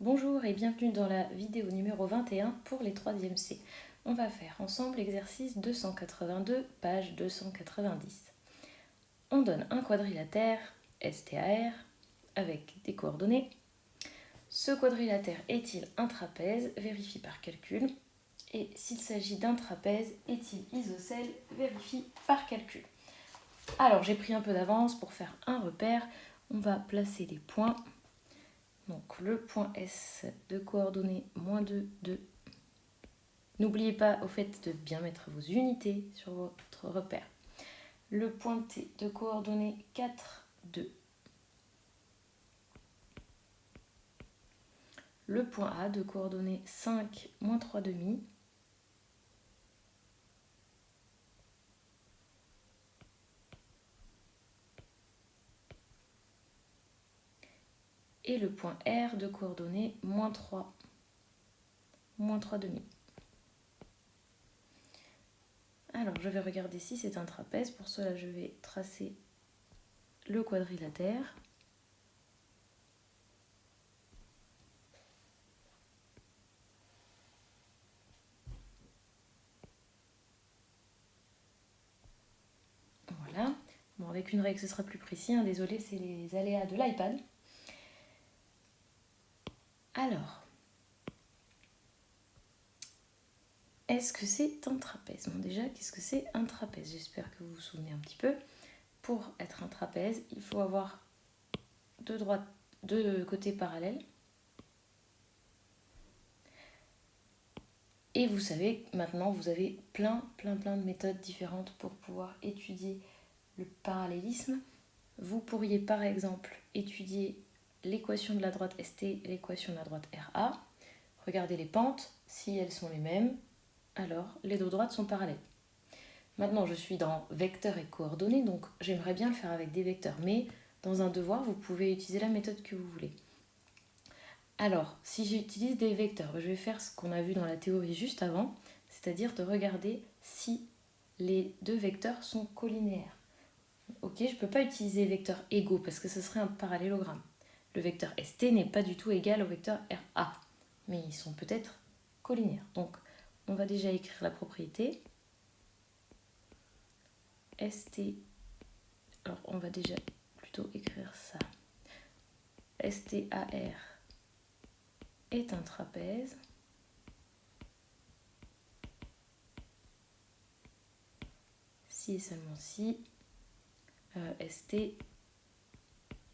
Bonjour et bienvenue dans la vidéo numéro 21 pour les 3e C. On va faire ensemble l'exercice 282, page 290. On donne un quadrilatère STAR avec des coordonnées. Ce quadrilatère est-il un trapèze? Vérifie par calcul. Et s'il s'agit d'un trapèze, est-il isocèle? Vérifie par calcul. Alors j'ai pris un peu d'avance pour faire un repère. On va placer les points. Donc le point S de coordonnées -2, 2. N'oubliez pas au fait de bien mettre vos unités sur votre repère. Le point T de coordonnées 4, 2. Le point A de coordonnées 5, -3 demi. Et le point R de coordonnées -3, -3 demi. Alors, je vais regarder si c'est un trapèze. Pour cela, je vais tracer le quadrilatère. Voilà. Bon, avec une règle, ce sera plus précis. Hein. Désolé, c'est les aléas de l'iPad. Alors, est-ce que c'est un trapèze? Bon, déjà, qu'est-ce que c'est un trapèze? J'espère que vous vous souvenez un petit peu. Pour être un trapèze, il faut avoir deux côtés parallèles. Et vous savez, maintenant, vous avez plein de méthodes différentes pour pouvoir étudier le parallélisme. Vous pourriez, par exemple, étudier l'équation de la droite ST et l'équation de la droite RA. Regardez les pentes, si elles sont les mêmes, alors les deux droites sont parallèles. Maintenant, je suis dans vecteurs et coordonnées, donc j'aimerais bien le faire avec des vecteurs, mais dans un devoir, vous pouvez utiliser la méthode que vous voulez. Alors, si j'utilise des vecteurs, je vais faire ce qu'on a vu dans la théorie juste avant, c'est-à-dire de regarder si les deux vecteurs sont collinéaires. Ok, je ne peux pas utiliser vecteurs égaux parce que ce serait un parallélogramme. Le vecteur ST n'est pas du tout égal au vecteur RA, mais ils sont peut-être collinéaires. Donc, on va déjà écrire la propriété. ST, alors on va déjà plutôt écrire ça. STAR est un trapèze. Si et seulement si ST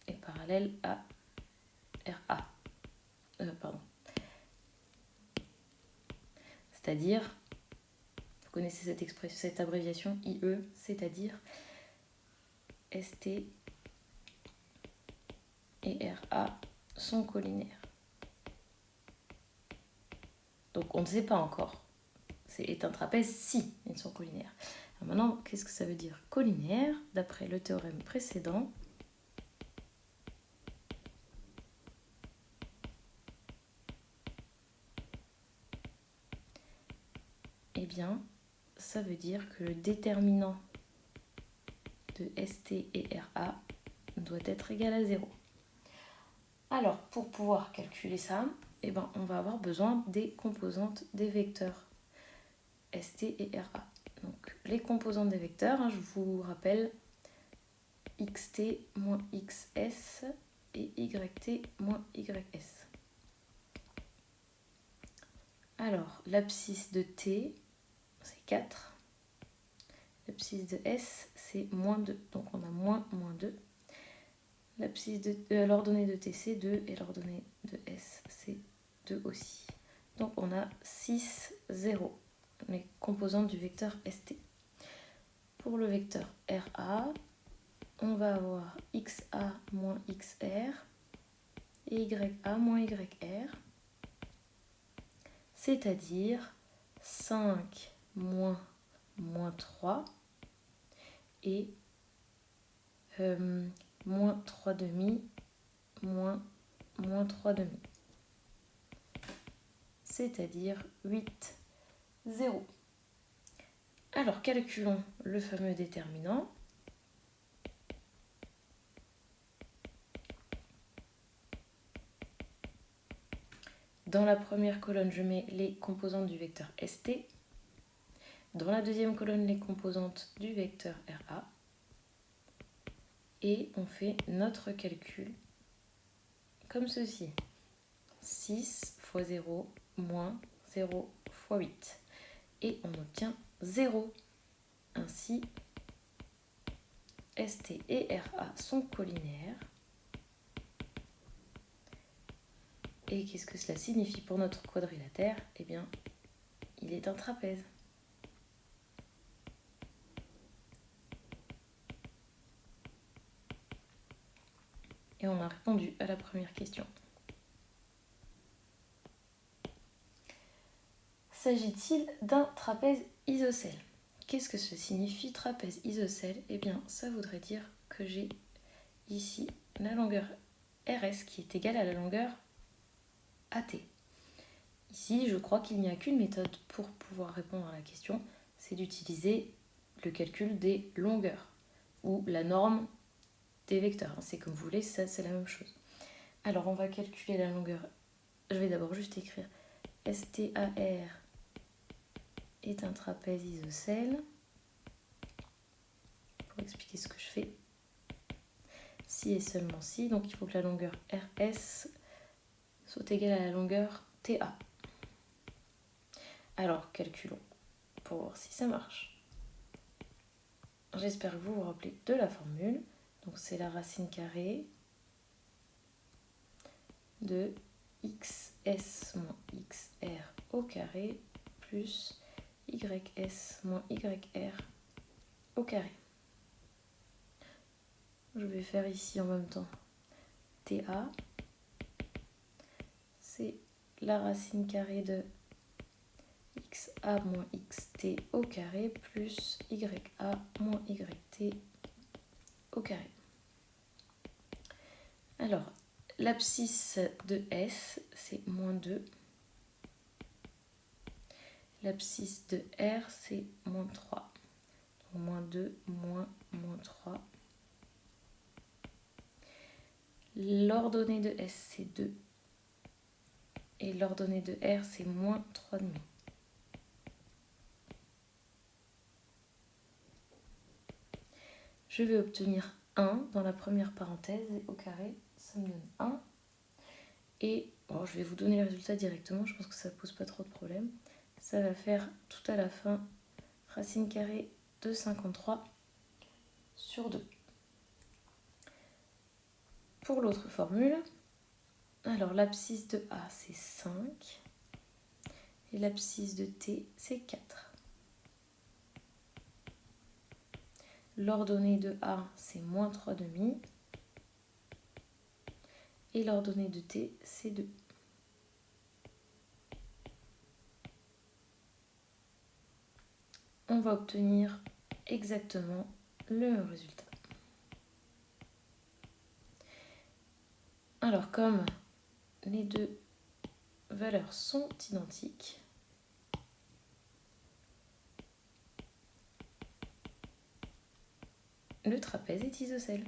est parallèle à RA. Pardon. C'est-à-dire, vous connaissez cette expression, cette abréviation IE, c'est-à-dire ST et RA sont collinaires. Donc on ne sait pas encore. C'est un trapèze si ils sont collinaires. Alors maintenant, qu'est-ce que ça veut dire collinaire? D'après le théorème précédent, eh bien, ça veut dire que le déterminant de ST et RA doit être égal à 0. Alors, pour pouvoir calculer ça, eh ben, on va avoir besoin des composantes des vecteurs ST et RA. Donc, les composantes des vecteurs, hein, je vous rappelle, xt moins xs et yt moins ys. Alors, l'abscisse de t, c'est 4. L'abscisse de s, c'est moins 2. Donc, on a moins 2. L'abscisse de l'ordonnée de t, c'est 2. Et l'ordonnée de s, c'est 2 aussi. Donc, on a 6, 0. Les composantes du vecteur st. Pour le vecteur RA, on va avoir xa moins xr et ya moins yr, c'est-à-dire 5 moins 3 et moins 3 demi moins 3 demi, c'est-à-dire 8, 0. Alors calculons le fameux déterminant. Dans la première colonne, je mets les composantes du vecteur ST. Dans la deuxième colonne, les composantes du vecteur RA. Et on fait notre calcul comme ceci. 6 fois 0 moins 0 fois 8. Et on obtient 0. Ainsi, ST et RA sont collinaires. Et qu'est-ce que cela signifie pour notre quadrilatère? Eh bien, il est un trapèze. Et on a répondu à la première question. S'agit-il d'un trapèze isocèle? Qu'est-ce que cela signifie trapèze isocèle? Eh bien, ça voudrait dire que j'ai ici la longueur RS qui est égale à la longueur AT. Ici, je crois qu'il n'y a qu'une méthode pour pouvoir répondre à la question, c'est d'utiliser le calcul des longueurs ou la norme des vecteurs. C'est comme vous voulez, ça c'est la même chose. Alors on va calculer la longueur. Je vais d'abord juste écrire STAR est un trapèze isocèle. Pour expliquer ce que je fais. Si et seulement si, donc il faut que la longueur RS soit égale à la longueur TA. Alors calculons pour voir si ça marche. J'espère que vous vous rappelez de la formule. Donc c'est la racine carrée de xs moins xr au carré plus ys moins yr au carré. Je vais faire ici en même temps TA. C'est la racine carrée de xa moins xt au carré plus ya moins yt au carré. Alors, l'abscisse de S, c'est moins 2. L'abscisse de R, c'est moins 3. Donc, moins 2, moins 3. L'ordonnée de S, c'est 2. Et l'ordonnée de R, c'est moins 3,5. Je vais obtenir 1 dans la première parenthèse et au carré, ça me donne 1. Et bon, je vais vous donner le résultat directement, je pense que ça ne pose pas trop de problème. Ça va faire tout à la fin racine carrée de 53 sur 2. Pour l'autre formule, alors l'abscisse de A c'est 5 et l'abscisse de T c'est 4. L'ordonnée de A c'est moins 3,5 et l'ordonnée de T c'est 2. On va obtenir exactement le même résultat. Alors comme les deux valeurs sont identiques, le trapèze est isocèle.